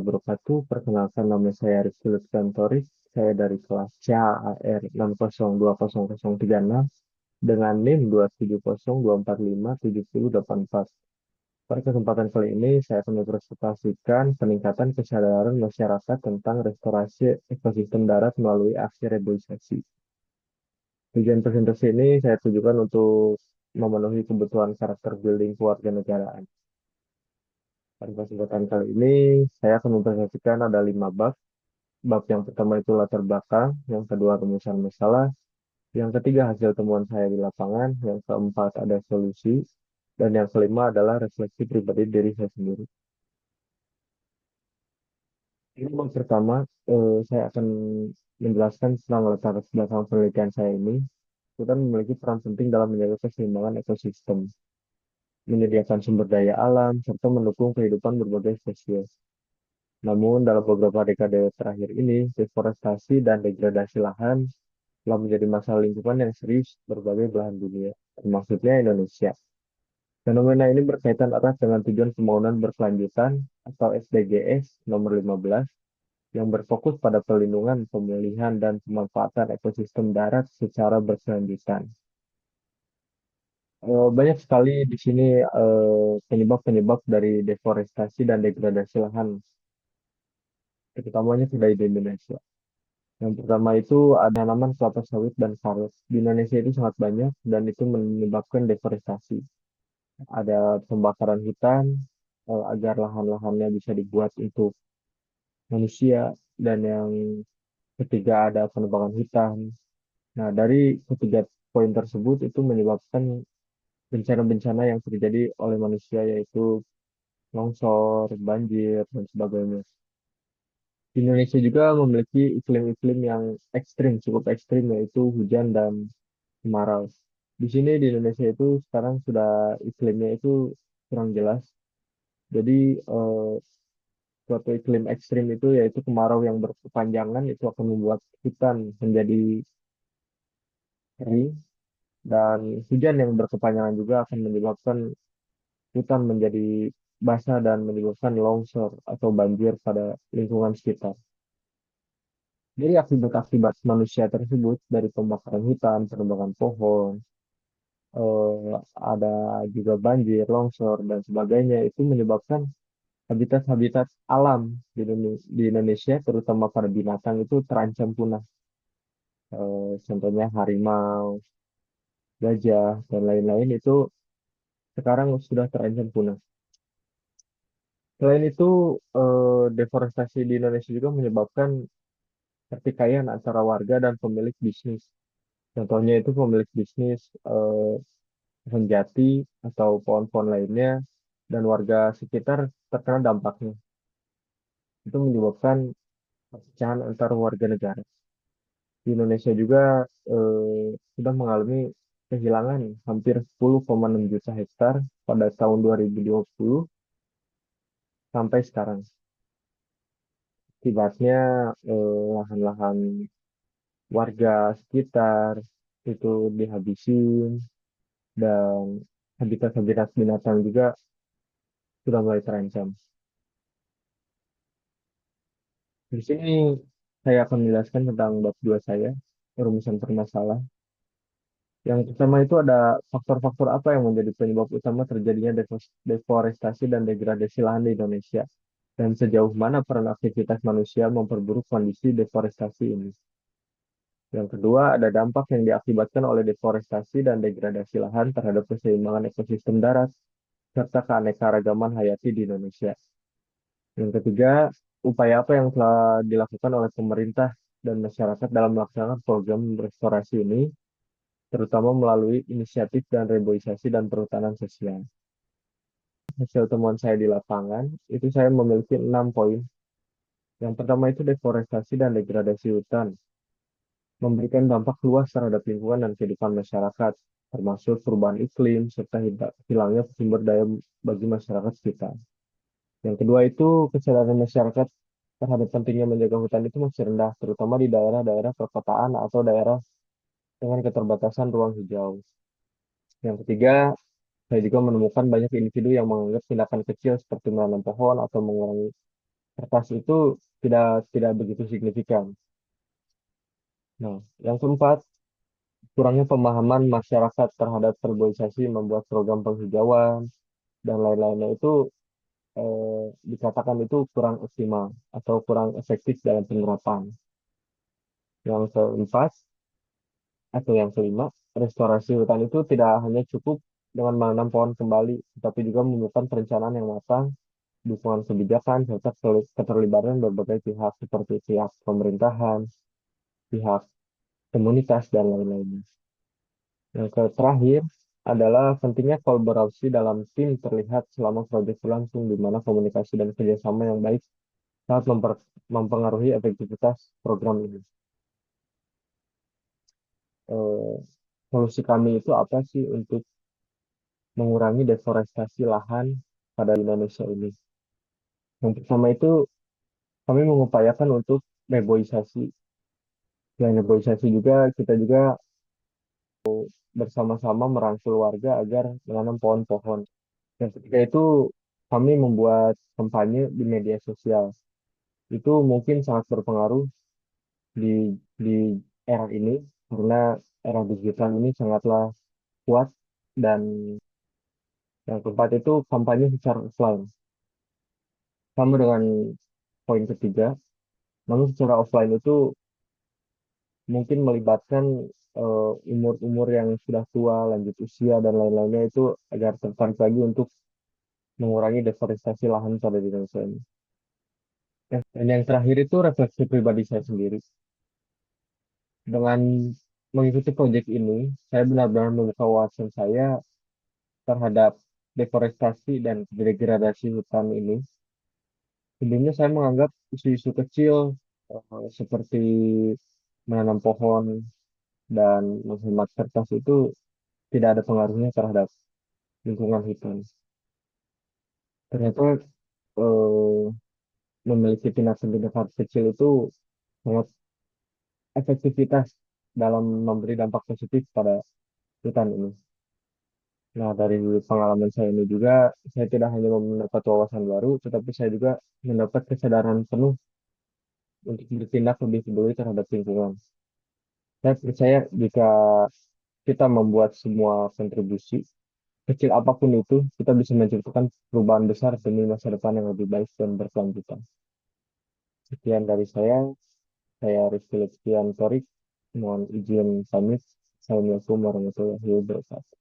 Wabarakatuh. Perkenalkan nama saya Rizky Lutfiantoris. Saya dari kelas CAAR 6020036 dengan NIM 270245784. Pada kesempatan kali ini, saya akan mempresentasikan peningkatan kesadaran masyarakat tentang restorasi ekosistem darat melalui aksi reboisasi. Tujuan presentasi ini saya tujukan untuk memenuhi kebutuhan karakter building kewarganegaraan. Pada kesempatan kali ini, saya akan mempresentasikan ada 5 bab. Bab yang pertama itu latar belakang, yang kedua rumusan masalah, yang ketiga hasil temuan saya di lapangan, yang keempat ada solusi, dan yang kelima adalah refleksi pribadi diri saya sendiri. Ini bab pertama, saya akan menjelaskan tentang latar belakang penelitian saya ini. Hutan memiliki peran penting dalam menjaga keseimbangan ekosistem, menyediakan sumber daya alam, serta mendukung kehidupan berbagai spesies. Namun, dalam beberapa dekade terakhir ini, deforestasi dan degradasi lahan telah menjadi masalah lingkungan yang serius berbagai belahan dunia, termasuknya Indonesia. Fenomena ini berkaitan erat dengan tujuan pembangunan berkelanjutan atau SDGs nomor 15 yang berfokus pada perlindungan, pemulihan, dan pemanfaatan ekosistem darat secara berkelanjutan. Banyak sekali di sini penyebab-penyebab dari deforestasi dan degradasi lahan, terutamanya sudah di Indonesia. Yang pertama itu ada tanaman kelapa sawit dan sawit. Di Indonesia itu sangat banyak dan itu menyebabkan deforestasi. Ada pembakaran hutan agar lahan-lahannya bisa dibuat untuk manusia, dan yang ketiga ada penebangan hutan. Nah, dari ketiga poin tersebut itu menyebabkan bencana-bencana yang terjadi oleh manusia, yaitu longsor, banjir, dan sebagainya. Indonesia juga memiliki iklim-iklim yang ekstrim, cukup ekstrim, yaitu hujan dan kemarau. Di sini di Indonesia itu sekarang sudah iklimnya itu kurang jelas. Jadi suatu iklim ekstrim itu yaitu kemarau yang berkepanjangan itu akan membuat hutan menjadi kering, dan hujan yang berkepanjangan juga akan menyebabkan hutan menjadi basah dan menyebabkan longsor atau banjir pada lingkungan sekitar. Jadi akibat-akibat manusia tersebut dari pembakaran hutan, penebangan pohon, eh, ada juga banjir, longsor, dan sebagainya itu menyebabkan habitat-habitat alam di Indonesia, terutama pada binatang itu terancam punah. Contohnya harimau, gajah, dan lain-lain itu sekarang sudah terancam punah. Selain itu, deforestasi di Indonesia juga menyebabkan pertikaian antara warga dan pemilik bisnis. Contohnya itu pemilik bisnis pohon jati atau pohon-pohon lainnya, dan warga sekitar terkena dampaknya. Itu menyebabkan perpecahan antar warga negara. Di Indonesia juga sudah mengalami kehilangan hampir 10,6 juta hektar pada tahun 2020 sampai sekarang. Akibatnya lahan-lahan warga sekitar itu dihabisin, dan habitat-habitat binatang juga sudah mulai terancam. Di sini saya akan menjelaskan tentang bab 2 saya, rumusan permasalahan. Yang pertama itu ada faktor-faktor apa yang menjadi penyebab utama terjadinya deforestasi dan degradasi lahan di Indonesia, dan sejauh mana peran aktivitas manusia memperburuk kondisi deforestasi ini. Yang kedua, ada dampak yang diakibatkan oleh deforestasi dan degradasi lahan terhadap keseimbangan ekosistem darat, serta keanekaragaman hayati di Indonesia. Yang ketiga, upaya apa yang telah dilakukan oleh pemerintah dan masyarakat dalam melaksanakan program restorasi ini, terutama melalui inisiatif dan reboisasi dan perhutanan sosial. Hasil temuan saya di lapangan, itu saya memiliki 6 poin. Yang pertama itu deforestasi dan degradasi hutan, memberikan dampak luas terhadap lingkungan dan kehidupan masyarakat, termasuk perubahan iklim, serta hilangnya sumber daya bagi masyarakat sekitar. Yang kedua itu kesadaran masyarakat terhadap pentingnya menjaga hutan itu masih rendah, terutama di daerah-daerah perkotaan atau daerah dengan keterbatasan ruang hijau. Yang ketiga, saya juga menemukan banyak individu yang menganggap tindakan kecil seperti menanam pohon atau mengurangi kertas itu tidak tidak begitu signifikan. Nah, yang keempat, kurangnya pemahaman masyarakat terhadap reboisasi membuat program penghijauan dan lain-lainnya itu dikatakan itu kurang optimal atau kurang efektif dalam penerapan. Yang keempat atau yang kelima, restorasi hutan itu tidak hanya cukup dengan menanam pohon kembali, tetapi juga memerlukan perencanaan yang matang, dukungan kebijakan, serta keterlibatan berbagai pihak seperti pihak pemerintahan, pihak komunitas, dan lain-lainnya. Terakhir adalah pentingnya kolaborasi dalam tim terlihat selama proyek berlangsung, di mana komunikasi dan kerjasama yang baik sangat mempengaruhi efektivitas program ini. Eh, Solusi kami itu apa sih untuk mengurangi deforestasi lahan pada Indonesia ini? Yang pertama itu kami mengupayakan untuk reboisasi. Selain reboisasi juga kita juga bersama-sama merangkul warga agar menanam pohon-pohon. Dan ketika itu kami membuat kampanye di media sosial. Itu mungkin sangat berpengaruh di era ini karena era digital ini sangatlah kuat dan yang keempat itu kampanye secara offline. Sama dengan poin ketiga, namun secara offline itu mungkin melibatkan umur-umur yang sudah tua, lanjut usia dan lain-lainnya itu agar tertarik lagi untuk mengurangi deforestasi lahan pada di Indonesia ini. Ya, dan yang terakhir itu refleksi pribadi saya sendiri. Dengan mengikuti proyek ini, saya benar-benar membuka wawasan saya terhadap deforestasi dan degradasi hutan ini. Sebelumnya saya menganggap isu-isu kecil seperti menanam pohon dan menghemat kertas itu tidak ada pengaruhnya terhadap lingkungan hutan. Ternyata eh, memiliki tindakan-tindakan kecil itu sangat efektivitas dalam memberi dampak positif pada hutan ini. Nah, dari pengalaman saya ini juga, saya tidak hanya mendapat wawasan baru, tetapi saya juga mendapat kesadaran penuh untuk bertindak lebih peduli terhadap lingkungan. Saya percaya jika kita membuat semua kontribusi, kecil apapun itu, kita bisa menciptakan perubahan besar demi masa depan yang lebih baik dan berkelanjutan. Sekian dari saya Rizky Lutfian Torik, mohon izin pamit. Assalamualaikum warahmatullahi wabarakatuh.